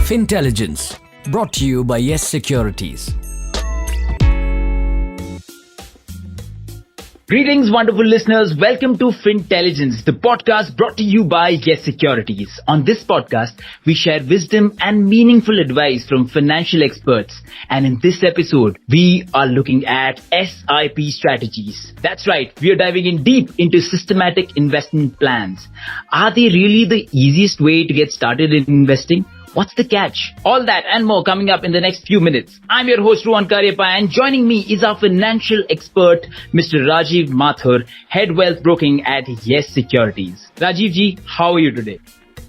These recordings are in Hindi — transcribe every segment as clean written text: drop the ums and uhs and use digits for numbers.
Fintelligence, brought to you by Yes Securities. Greetings, wonderful listeners. Welcome to Fintelligence, the podcast brought to you by Yes Securities. On this podcast, we share wisdom and meaningful advice from financial experts. And in this episode, we are looking at SIP strategies. That's right. We are diving in deep into systematic investment plans. Are they really the easiest way to get started in investing? What's the catch? All that and more coming up in the next few minutes. I'm your host, Rohan Karyappa, and joining me is our financial expert, Mr. Rajiv Mathur, Head Wealth Broking at Yes Securities. Rajiv ji, how are you today?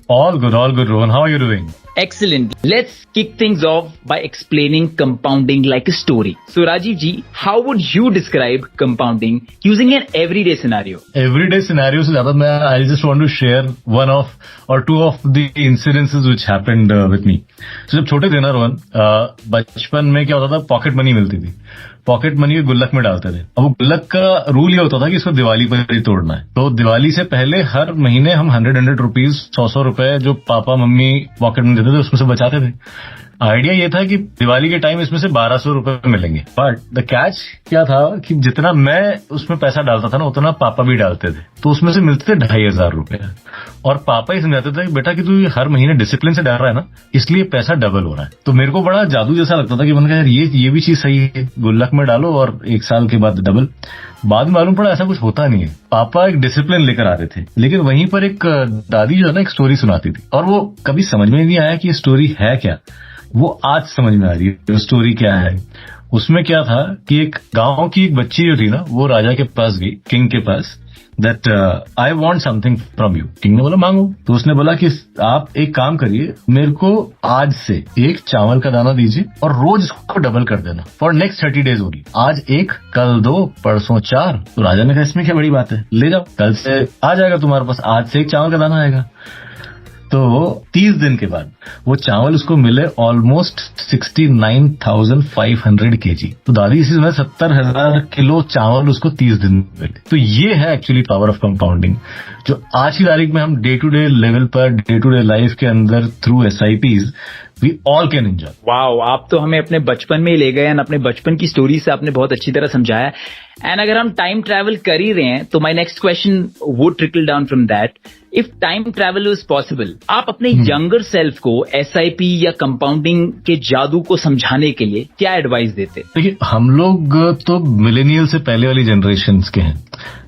All good, Rohan. How are you doing? Excellent. Let's kick things off by explaining compounding like a story. So Rajiv ji, how would you describe compounding using an everyday scenario? Everyday scenario se zyada I just want to share one of or two of the incidences which happened with me. So जब छोटे थे ना रोहन, बचपन में क्या होता था, पॉकेट मनी मिलती थी. पॉकेट मनी गुल्लक में डालते थे. अब वो गुल्लक का रूल ये होता था कि इसको दिवाली पर ही तोड़ना है. तो दिवाली से पहले हर महीने हम 100 रुपीज, 100 रुपए जो पापा मम्मी पॉकेट में देते थे उसमें से बचाते थे. आइडिया ये था कि दिवाली के टाइम इसमें से 1200 रुपए मिलेंगे. बट द कैच क्या था कि जितना मैं उसमें पैसा डालता था ना, उतना पापा भी डालते थे. तो उसमें से मिलते थे 2500 रुपए. और पापा ही समझाते थे कि बेटा कि तू हर महीने डिसिप्लिन से डाल रहा है ना, इसलिए पैसा डबल हो रहा है. तो मेरे को बड़ा जादू जैसा लगता था कि मैंने कहा यार ये भी चीज सही है, गुल्लक में डालो और 1 साल के बाद डबल. बाद में मालूम पड़ा ऐसा कुछ होता नहीं है. पापा एक डिसिप्लिन लेकर आ रहे थे, लेकिन वहीं पर एक दादी जो है ना, एक स्टोरी सुनाती थी. और वो कभी समझ में नहीं आया कि ये स्टोरी है क्या. वो आज समझ में आ रही है स्टोरी क्या है. उसमें क्या था कि एक गांव की एक बच्ची जो थी ना, वो राजा के पास गई, किंग के पास, that I want something from you. King ने बोला मांगो. तो उसने बोला कि आप एक काम करिए, मेरे को आज से 1 चावल का दाना दीजिए और रोज इसको डबल कर देना फॉर नेक्स्ट 30 डेज होगी. आज 1, कल 2, परसों 4. तो राजा ने कहा इसमें क्या बड़ी बात है, ले जाओ, कल से आ जाएगा तुम्हारे पास, आज से 1 चावल का दाना आएगा. तो 30 दिन के बाद वो चावल उसको मिले ऑलमोस्ट 69,500 kg. तो दादी इसी समय 70,000 किलो चावल उसको 30 दिन में मिले. तो ये है एक्चुअली पावर ऑफ कंपाउंडिंग, जो आज की तारीख में हम डे टू डे लेवल पर, डे टू डे लाइफ के अंदर through SIPs we all can enjoy. Wow, आप तो हमें अपने बचपन में ही ले गए. अपने बचपन की स्टोरी से आपने बहुत अच्छी तरह समझाया. एंड अगर हम टाइम ट्रैवल कर ही रहे हैं तो my next question would trickle down from that. If time travel is possible, आप अपने यंगर सेल्फ को SIP या कंपाउंडिंग के जादू को समझाने के लिए क्या एडवाइस देते? देखिए, हम लोग तो मिलेनियल से पहले वाली जनरेशन के हैं.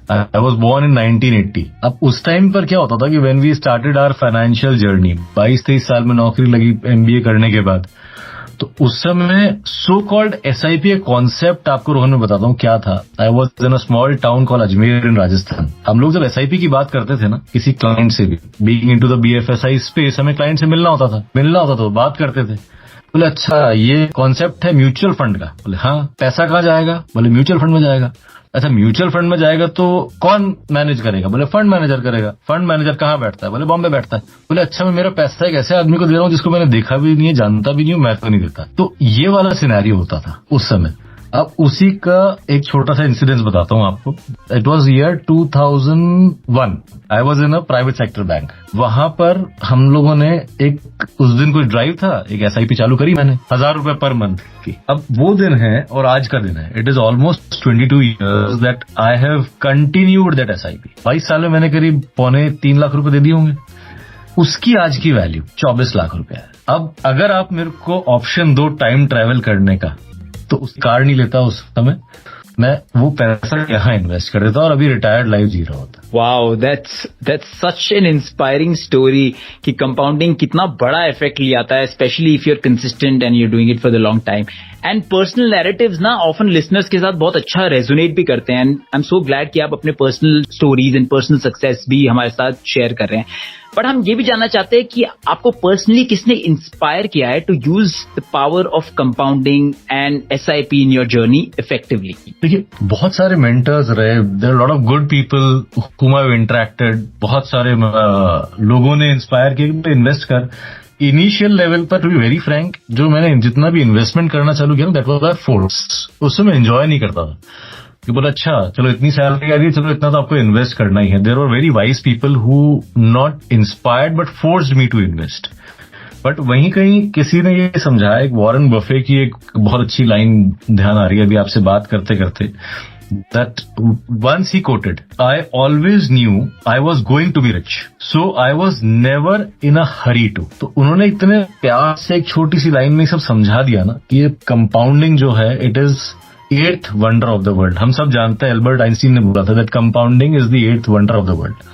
I was born in 1980. अब उस टाइम पर क्या होता था कि when we started our financial journey, 22-23 साल में नौकरी लगी MBA करने के बाद, तो उस समय सो कॉल्ड SIP एक कॉन्सेप्ट आपको रोहन में बताता हूँ क्या था. I was in a small town call Ajmer in Rajasthan. हम लोग जब SIP की बात करते थे ना, किसी क्लाइंट से भी, being into the BFSI space, हमें क्लाइंट से मिलना होता था तो बात करते थे. बोले अच्छा ये कॉन्सेप्ट है म्यूचुअल फंड का. बोले हाँ, पैसा कहाँ जाएगा? बोले म्यूचुअल फंड में जाएगा. अच्छा, म्यूचुअल फंड में जाएगा तो कौन मैनेज करेगा? बोले फंड मैनेजर करेगा. फंड मैनेजर कहाँ बैठता है? बोले बॉम्बे बैठता है. बोले अच्छा, मैं मेरा पैसा एक ऐसे आदमी को दे रहा हूँ जिसको मैंने देखा भी नहीं है, जानता भी नहीं हूँ, मैं तो नहीं देता. तो ये वाला सिनेरियो होता था उस समय. अब उसी का एक छोटा सा इंसिडेंस बताता हूँ आपको. It was year 2001. I was in a private sector bank. वहां पर हम लोगों ने उस दिन कोई ड्राइव था, एक SIP चालू करी मैंने, 1000 रुपए पर मंथ की. अब वो दिन है और आज का दिन है. It is almost 22 years that I have continued that SIP. 22 साल में मैंने करीब 2.25 लाख रुपए दे दिए होंगे. उसकी आज की वैल्यू 24 लाख रुपए है. अब अगर आप मेरे को ऑप्शन दो टाइम ट्रैवल करने का, तो उस कार नहीं लेता उस समय, मैं वो पैसा यहाँ इन्वेस्ट कर देता और अभी रिटायर्ड लाइफ जी रहा होता. Wow, that's such an inspiring story कि कंपाउंडिंग कितना बड़ा इफेक्ट ले आता है, specially if you are consistent and you are doing it for the long time. And personal narratives ना ऑफन लिसनर्स के साथ बहुत अच्छा रेजोनेट भी करते हैं. And I am so glad कि आप अपने personal stories and personal success भी हमारे साथ शेयर कर रहे हैं. बट हम ये भी जानना चाहते हैं कि आपको पर्सनली किसने इंस्पायर किया है to use the power of compounding and SIP in your journey effectively? देखिए, बहुत सारे मेंटर्स रहे. There are lot of good people whom I've interacted. बहुत सारे लोगों ने इंस्पायर किया इन्वेस्ट कर. इनिशियल लेवल पर टू बी वेरी फ्रैंक, जो मैंने जितना भी इन्वेस्टमेंट करना चालू किया, दैट वाज बाय फोर्स. उस समय एंजॉय नहीं करता था कि बोला अच्छा चलो इतनी सैलरी आ रही है, चलो इतना तो आपको इन्वेस्ट करना ही है. There were very wise people who not inspired but forced me to invest. But वहीं कहीं किसी ने ये समझाया, एक वॉरेन बफे की एक बहुत अच्छी लाइन ध्यान आ रही है अभी आपसे बात करते करते, that once he quoted, I always knew I was going to be rich, so I was never in a hurry to. तो उन्होंने इतने प्यार से एक छोटी सी लाइन में सब समझा दिया ना कि ये कंपाउंडिंग जो है it is 8th wonder of the world. हम सब जानते हैं, एल्बर्ट आइंस्टीन ने बोला था that compounding is the 8th wonder of the world.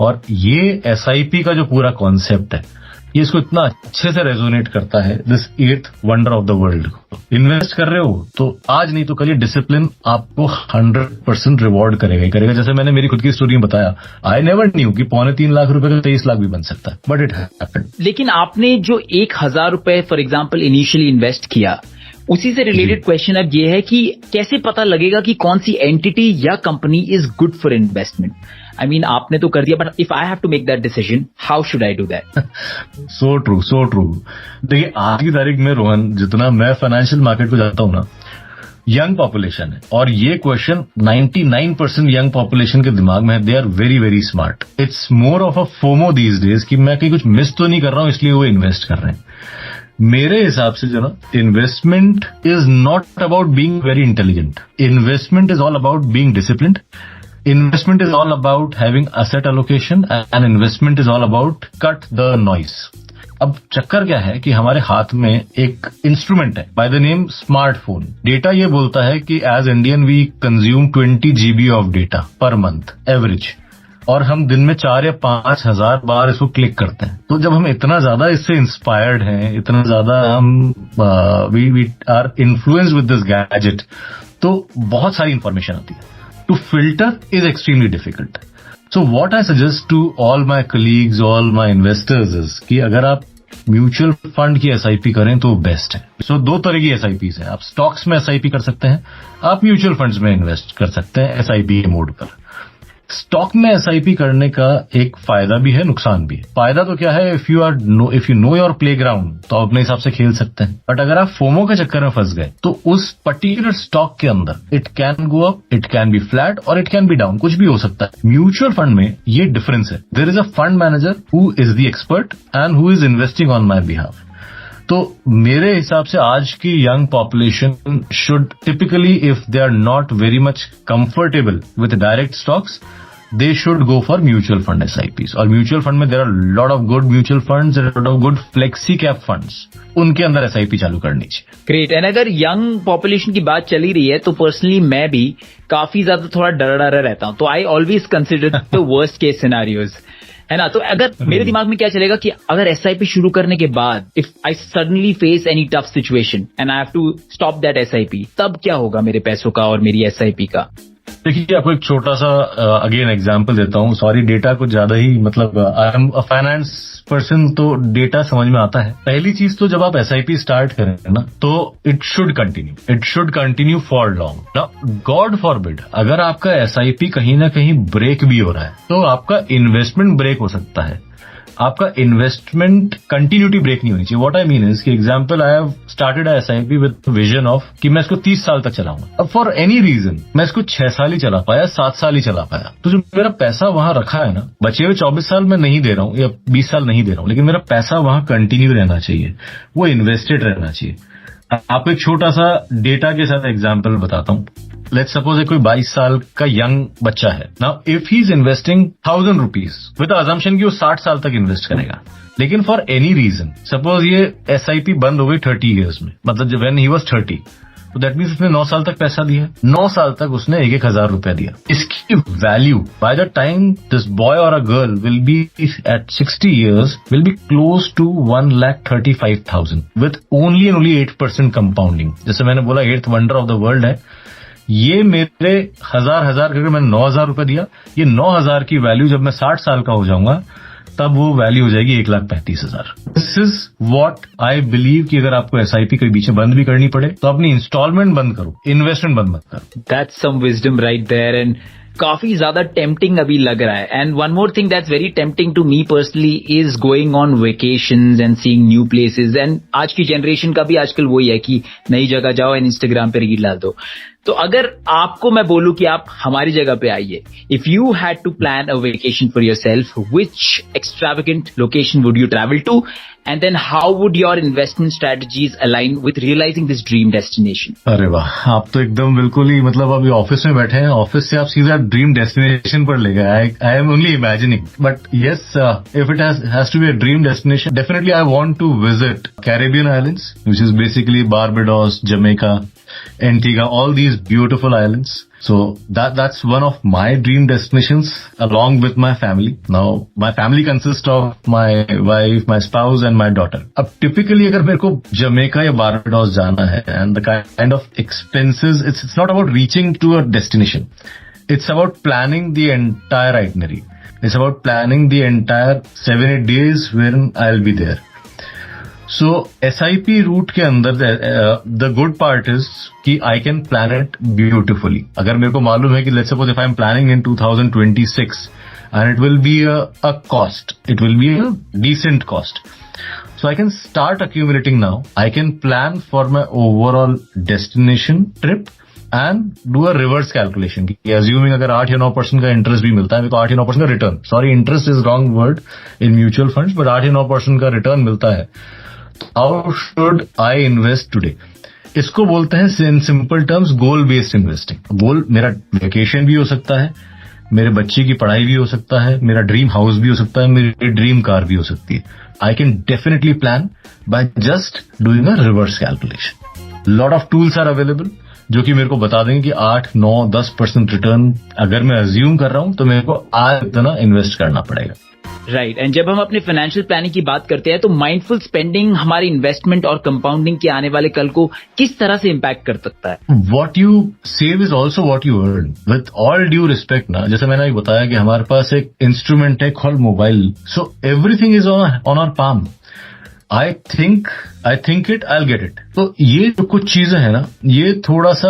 और ये SIP का जो पूरा कॉन्सेप्ट है ये इसको इतना अच्छे से रेजोनेट करता है, this 8th wonder of the world. Invest कर रहे हो तो आज नहीं तो कल ये डिसिप्लिन आपको 100% रिवॉर्ड करेगा ही करेगा. जैसे मैंने मेरी खुद की स्टोरी में बताया, आई नेवर न्यू कि 3.25 लाख रुपए का 23 लाख भी बन सकता है, बट इट हैपेंड. लेकिन आपने जो 1,000 रुपए फॉर एग्जाम्पल इनिशियली इन्वेस्ट किया, उसी से रिलेटेड क्वेश्चन अब ये है कि कैसे पता लगेगा कि कौन सी एंटिटी या company is good for investment? I mean, आपने तो कर दिया, but if I have to make that decision, how should I do that? So true, so true. देखिए आज की तारीख में रोहन, जितना मैं फाइनेंशियल मार्केट को जाता हूं ना, यंग पॉपुलेशन है और ये क्वेश्चन 99% यंग पॉपुलेशन के दिमाग में है. They are very very smart. It's more of a FOMO these days कि मैं कहीं कुछ मिस तो नहीं कर रहा हूं इसलिए वो इन्वेस्ट कर रहे हैं. मेरे हिसाब से जो ना, investment is not about being very intelligent. Investment is all about being disciplined. Investment is all about having asset allocation and investment is all about cut the noise. अब चक्कर क्या है कि हमारे हाथ में एक इंस्ट्रूमेंट है by the name smartphone. Data ये बोलता है कि as Indian we consume 20 GB of data per month average, और हम दिन में 4 या 5 हजार बार इसको क्लिक करते हैं. तो जब हम इतना ज्यादा इससे इंस्पायर्ड हैं, इतना ज्यादा हम we are influenced with this gadget, तो बहुत सारी इंफॉर्मेशन आती है. To filter is extremely difficult. So what I suggest to all my colleagues, all my investors is कि अगर आप म्यूचुअल फंड की SIP करें तो बेस्ट है. So 2 तरह की SIPs है. आप स्टॉक्स में SIP कर सकते हैं, आप म्यूचुअल फंड्स में इन्वेस्ट कर सकते हैं SIP के मोड पर. स्टॉक में SIP करने का एक फायदा भी है, नुकसान भी है. फायदा तो क्या है, if you know your playground तो आप अपने हिसाब से खेल सकते हैं. बट अगर आप फोमो के चक्कर में फंस गए तो उस पर्टिकुलर स्टॉक के अंदर it can go up, it can be flat और इट कैन बी डाउन, कुछ भी हो सकता है. म्यूचुअल फंड में ये डिफरेंस है. There is a fund manager who is the expert and who is investing on my behalf. तो मेरे हिसाब से आज की young population should typically, if they are not very much comfortable with direct stocks, they should go for mutual fund SIPs. और म्यूचुअल फंड में there are lot of good mutual funds and a lot of good flexi cap funds. उनके अंदर SIP चालू करनी चाहिए. ग्रेट. एंड अगर यंग पॉपुलेशन की बात चली रही है तो पर्सनली मैं भी काफी ज्यादा थोड़ा डरा रहता हूं. तो I always consider the worst case scenarios, है ना. तो अगर मेरे दिमाग में क्या चलेगा कि अगर SIP शुरू करने के बाद if I suddenly face any tough situation and I have to stop that SIP, तब क्या होगा मेरे पैसों का और मेरी SIP का? देखिए आपको एक छोटा सा अगेन एग्जांपल देता हूँ. सॉरी डेटा कुछ ज्यादा ही, मतलब I am a finance person तो डेटा समझ में आता है. पहली चीज तो जब आप SIP स्टार्ट करें ना तो it should continue for long. Now God forbid अगर आपका SIP कहीं ना कहीं ब्रेक भी हो रहा है तो आपका इन्वेस्टमेंट ब्रेक हो सकता है, आपका इन्वेस्टमेंट कंटिन्यूटी ब्रेक नहीं होनी चाहिए. व्हाट आई मीन इज कि example I have started SIP with vision of कि मैं इसको 30 साल तक चलाऊंगा. अब फॉर एनी रीजन मैं इसको 6 साल ही चला पाया, 7 साल ही चला पाया, तो जो मेरा पैसा वहां रखा है ना, बचे हुए 24 साल मैं नहीं दे रहा हूं या 20 साल नहीं दे रहा हूं, लेकिन मेरा पैसा वहां कंटिन्यू रहना चाहिए, वो इन्वेस्टेड रहना चाहिए. आपको एक छोटा सा डेटा के साथ एग्जाम्पल बताता हूं. लेट्स सपोज कोई 22 साल का यंग बच्चा है. Now if he is investing 1000 rupees with assumption कि वो 60 साल तक इन्वेस्ट करेगा, लेकिन फॉर एनी रीजन सपोज ये SIP बंद हो गई 30 इयर्स में, मतलब जब व्हेन ही वाज 30, तो दैट मीन्स उसने 9 साल तक पैसा दिया, 9 साल तक उसने 1,000 रुपया दिया. इसकी value by the time this boy or a girl will be at 60 years will be close to 1,35,000 with only 8% compounding. जैसे मैंने बोला 8th wonder of the world है. ये मेरे हजार करके मैंने 9,000 रुपए दिया, ये 9,000 की वैल्यू जब मैं 60 साल का हो जाऊंगा तब वो वैल्यू हो जाएगी 1,35,000. This is what I believe कि अगर आपको SIP कहीं बीच में बंद भी करनी पड़े तो अपनी इंस्टॉलमेंट बंद करो, इन्वेस्टमेंट बंद मत करो. That's some wisdom right there. And काफी ज्यादा टेम्पटिंग अभी लग रहा है. And one more thing that's very tempting to me personally is going on vacations and seeing new places. And आज की जनरेशन का भी आजकल वही है कि नई जगह जाओ एंड इंस्टाग्राम पे रील डाल दो. तो अगर आपको मैं बोलूं कि आप हमारी जगह पे आइए, if you had to plan a vacation for yourself, which extravagant location would you travel to, and then how would your investment strategies align with realizing this dream destination? अरे वाह, आप तो एकदम बिल्कुल ही मतलब अभी ऑफिस में बैठे हैं, ऑफिस से आप सीधा ड्रीम डेस्टिनेशन पर ले गए. I am only imagining, but yes, if it has to be a dream destination, definitely I want to visit Caribbean islands, which is basically Barbados, Jamaica, Antigua, all these beautiful islands. So that's one of my dream destinations along with my family. Now my family consists of my wife, my spouse and my daughter. अब typically अगर मेरे को जमैका या बारबाडोस जाना है, and the kind of expenses, it's not about reaching to a destination. It's about planning the entire itinerary. It's about planning the entire 7-8 days when I'll be there. So SIP route के अंदर the good part is कि I can plan it beautifully. अगर मेरे को मालूम है कि let's suppose if I'm planning in 2026 and it will be a cost, it will be a decent cost. So I can start accumulating now. I can plan for my overall destination trip and do a reverse calculation. Assuming अगर 8 या 9% का इंटरेस्ट भी मिलता है, मेरे को 8 या 9% का return, sorry interest is wrong word in mutual funds, but 8 या 9% का रिटर्न मिलता है, how should I invest today? इसको बोलते हैं in simple terms goal based investing. Goal मेरा वेकेशन भी हो सकता है, मेरे बच्चे की पढ़ाई भी हो सकता है, मेरा ड्रीम हाउस भी हो सकता है, मेरी ड्रीम कार भी हो सकती है. I can definitely plan by just doing a reverse calculation. Lot of tools are available जो कि मेरे को बता देंगे कि 8, 9, 10% रिटर्न अगर मैं अज्यूम कर रहा हूं तो मेरे को आज इतना इन्वेस्ट करना पड़ेगा. राइट. एंड जब हम अपने फाइनेंशियल प्लानिंग की बात करते हैं तो माइंडफुल स्पेंडिंग हमारी इन्वेस्टमेंट और कंपाउंडिंग के आने वाले कल को किस तरह से इम्पैक्ट कर सकता है? What you save is also what you earn. With all due respect ना, जैसे मैंने बताया कि हमारे पास एक इंस्ट्रूमेंट है called mobile. So everything is on our palm. I think it, I get it. तो ये जो कुछ चीजें हैं ना, ये थोड़ा सा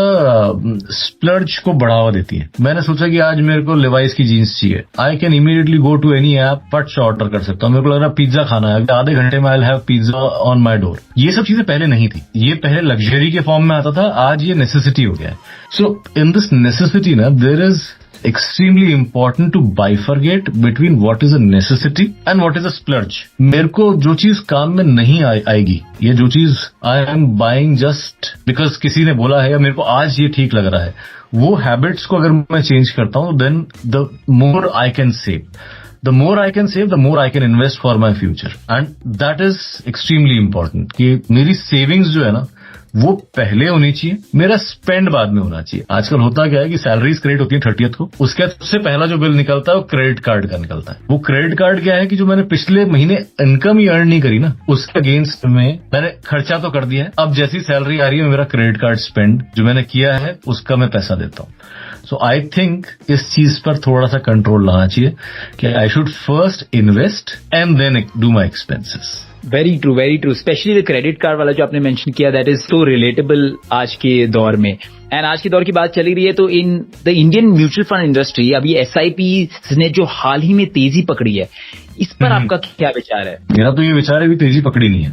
स्प्लर्ज को बढ़ावा देती है. मैंने सोचा कि आज मेरे को लिवाइस की जीन्स चाहिए, I can immediately go to any app, फट से ऑर्डर कर सकता हूँ. मेरे को लग रहा है पिज्जा खाना है, आधे घंटे में I will have pizza on my door. ये सब चीजें पहले नहीं थी, ये पहले लग्जरी के फॉर्म में आता था, आज ये नेसेसिटी हो गया है. सो इन दिस नेसेसिटी ना, there is extremely important to bifurcate between what is a necessity and what is a splurge. मेरे को जो चीज काम में नहीं आएगी, ये जो चीज I am buying just because किसी ने बोला है या मेरे को आज ये ठीक लग रहा है, वो हैबिट्स को अगर मैं चेंज करता हूँ, then the more I can save. The more I can save, the more I can invest for my future. And that is extremely important कि मेरी सेविंग्स जो है ना, वो पहले होनी चाहिए, मेरा स्पेंड बाद में होना चाहिए. आजकल होता क्या है कि सैलरीज क्रेडिट होती है 30th को, उसके बाद सबसे पहला जो बिल निकलता है वो क्रेडिट कार्ड का निकलता है. वो क्रेडिट कार्ड क्या है कि जो मैंने पिछले महीने इनकम ही अर्न नहीं करी ना, उसके अगेंस्ट में मैंने खर्चा तो कर दिया है. अब जैसी सैलरी आ रही है, मेरा क्रेडिट कार्ड स्पेंड जो मैंने किया है उसका मैं पैसा देता हूँ. सो आई थिंक इस चीज पर थोड़ा सा कंट्रोल लाना चाहिए कि I should first invest and then do my expenses. Very true, very true. Specially the credit card वाला जो आपने मेंशन किया, दैट इज सो रिलेटेबल आज के दौर में. एंड आज के दौर की बात चली रही है तो in the Indian mutual fund industry अभी SIP ने जो हाल ही में तेजी पकड़ी है, इस पर आपका क्या विचार है? मेरा तो ये विचार है, अभी तेजी पकड़ी नहीं है.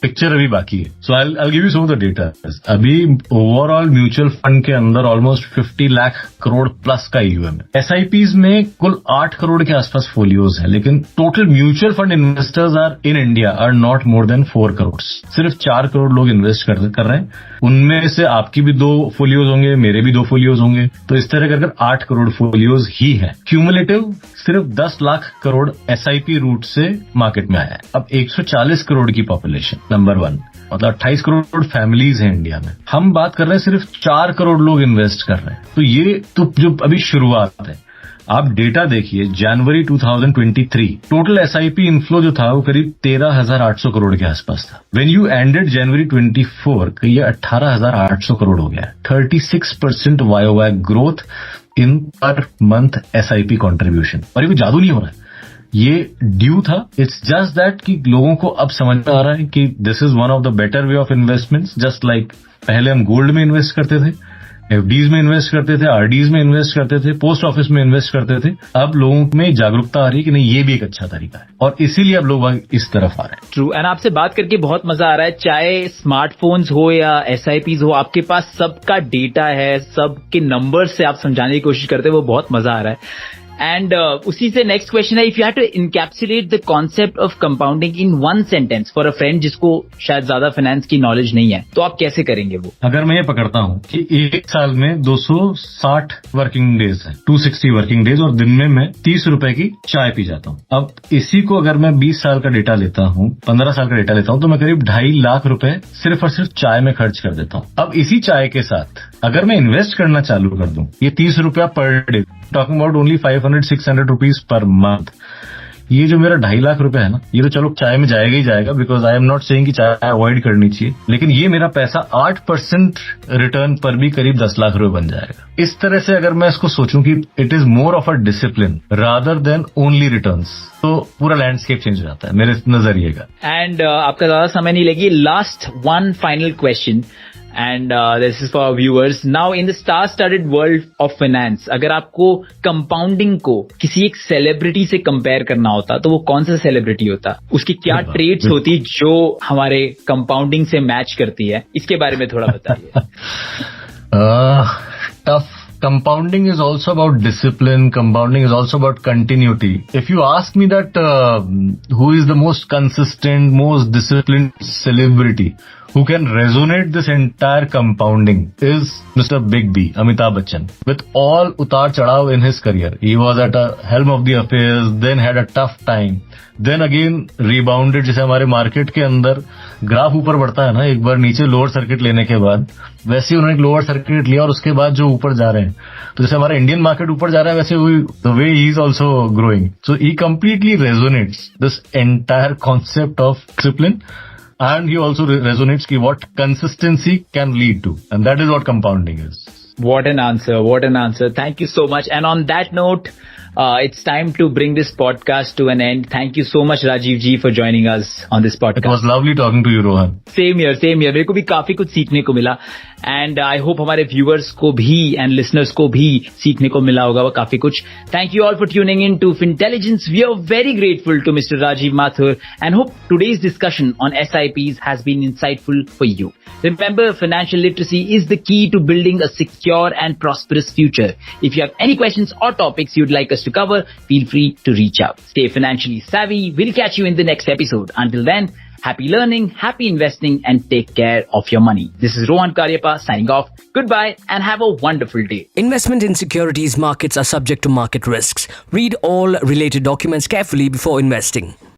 पिक्चर अभी बाकी है. So I give you some of the data. अभी ओवरऑल म्यूचुअल फंड के अंदर ऑलमोस्ट 50 लाख करोड़ प्लस का EUM है. SIPs में कुल 8 करोड़ के आसपास फोलियोज है, लेकिन total mutual fund investors are in India are not more than 4 crore. सिर्फ 4 करोड़ लोग इन्वेस्ट कर रहे हैं. उनमें से आपकी भी 2 फोलियोज होंगे, मेरे भी 2 फोलियोज होंगे, तो इस तरह कर 8 करोड़ फोलियोज ही है. क्यूमुलेटिव सिर्फ 10 लाख करोड़ SIP रूट से मार्केट में आया है. अब 140 करोड़ की पॉपुलेशन, नंबर 1, मतलब 28 करोड़ फैमिलीज हैं इंडिया में. हम बात कर रहे हैं सिर्फ 4 करोड़ लोग इन्वेस्ट कर रहे हैं. तो ये तो जो अभी शुरुआत है. आप डेटा देखिए, जनवरी 2023 टोटल SIP इनफ्लो जो था वो करीब 13,800 करोड़ के आसपास था. व्हेन यू एंडेड जनवरी 24 ये 18,800 करोड़ हो गया. 36% YOY growth in per month SIP contribution. और ये कोई जादू नहीं हो रहा है, ये ड्यू था. इट्स जस्ट दैट कि लोगों को अब समझ में आ रहा है कि this is one of the better way of investments. Just like पहले हम गोल्ड में इन्वेस्ट करते थे, एफडीज में इन्वेस्ट करते थे, आरडीज में इन्वेस्ट करते थे, पोस्ट ऑफिस में इन्वेस्ट करते थे। अब लोगों में जागरूकता आ रही है कि नहीं, ये भी एक अच्छा तरीका है, और इसीलिए अब लोग इस तरफ आ रहे हैं। ट्रू। एंड आपसे बात करके बहुत मजा आ रहा है। चाहे स्मार्टफोन्स हो या एसआईपीज हो, आपके पास सबका डेटा है, सबके नंबर्स से आप समझाने की कोशिश करते हैं, वो बहुत मजा आ रहा है। एंड उसी से नेक्स्ट क्वेश्चन है, if you have to encapsulate the concept of compounding in one sentence for a friend जिसको शायद ज्यादा फाइनेंस की नॉलेज नहीं है, तो आप कैसे करेंगे वो? अगर मैं ये पकड़ता हूँ कि एक साल में 260 वर्किंग डेज है, 260 वर्किंग डेज, और दिन में मैं 30 रुपए की चाय पी जाता हूँ। अब इसी को अगर मैं 20 साल का डेटा लेता हूँ, 15 साल का डेटा लेता हूँ, तो मैं करीब 2.5 लाख रुपए सिर्फ और सिर्फ चाय में खर्च कर देता हूँ। अब इसी चाय के साथ अगर मैं इन्वेस्ट करना चालू कर दूं, ये 30 रुपया per day, talking about only 500-600 rupees per month, ये जो मेरा 2.5 लाख रुपए है ना, ये तो चलो चाय में जाएगा ही जाएगा, because I am not saying कि चाय अवॉइड करनी चाहिए, लेकिन ये मेरा पैसा 8% रिटर्न पर भी करीब 10 लाख रुपए बन जाएगा। इस तरह से अगर मैं इसको सोचूं कि it is more of a discipline rather than only returns, तो पूरा लैंडस्केप चेंज हो जाता है मेरे नजरिए का। एंड आपका ज्यादा समय नहीं लगी, last one final question, and this is for our viewers. Now in the star-studded world of finance, अगर आपको कंपाउंडिंग को किसी एक सेलिब्रिटी से कंपेयर करना होता, तो वो कौन सा सेलिब्रिटी होता? उसकी क्या ट्रेड्स होती जो हमारे कंपाउंडिंग से मैच करती है? इसके बारे में थोड़ा बताइए। Tough. Compounding is also about discipline. Compounding is also about continuity. If you ask me that who is the most consistent, most disciplined celebrity who can resonate this entire compounding is Mr. Big B, Amitabh Bachchan. With all utar chadav in his career, he was at a helm of the affairs, then had a tough time, then again rebounded. जैसे हमारे मार्केट के अंदर ग्राफ ऊपर बढ़ता है ना, एक बार नीचे लोअर सर्किट लेने के बाद, वैसे ही उन्होंने एक लोअर सर्किट लिया और उसके बाद जो ऊपर जा रहे हैं, तो जैसे हमारा इंडियन मार्केट ऊपर जा रहा है, वैसे the way he is also growing, so he completely resonates this entire concept of discipline, and he also resonates ki what consistency can lead to, and that is what compounding is. What an answer, what an answer. Thank you so much. And on that note, it's time to bring this podcast to an end. Thank you so much, Rajiv ji, for joining us on this podcast. It was lovely talking to you, Rohan. Same here, same here. मेरे को भी काफी कुछ सीखने को मिला, and I hope हमारे viewers को भी and listeners को भी सीखने को मिला होगा वो काफी कुछ. Thank you all for tuning in to Fintelligence. We are very grateful to Mr. Rajiv Mathur and hope today's discussion on SIPs has been insightful for you. Remember, financial literacy is the key to building a secure and prosperous future. If you have any questions or topics you'd like us to cover, feel free to reach out. Stay financially savvy. We'll catch you in the next episode. Until then, happy learning, happy investing, and take care of your money. This is Rohan Karyapa signing off. Goodbye and have a wonderful day. Investment in securities markets are subject to market risks. Read all related documents carefully before investing.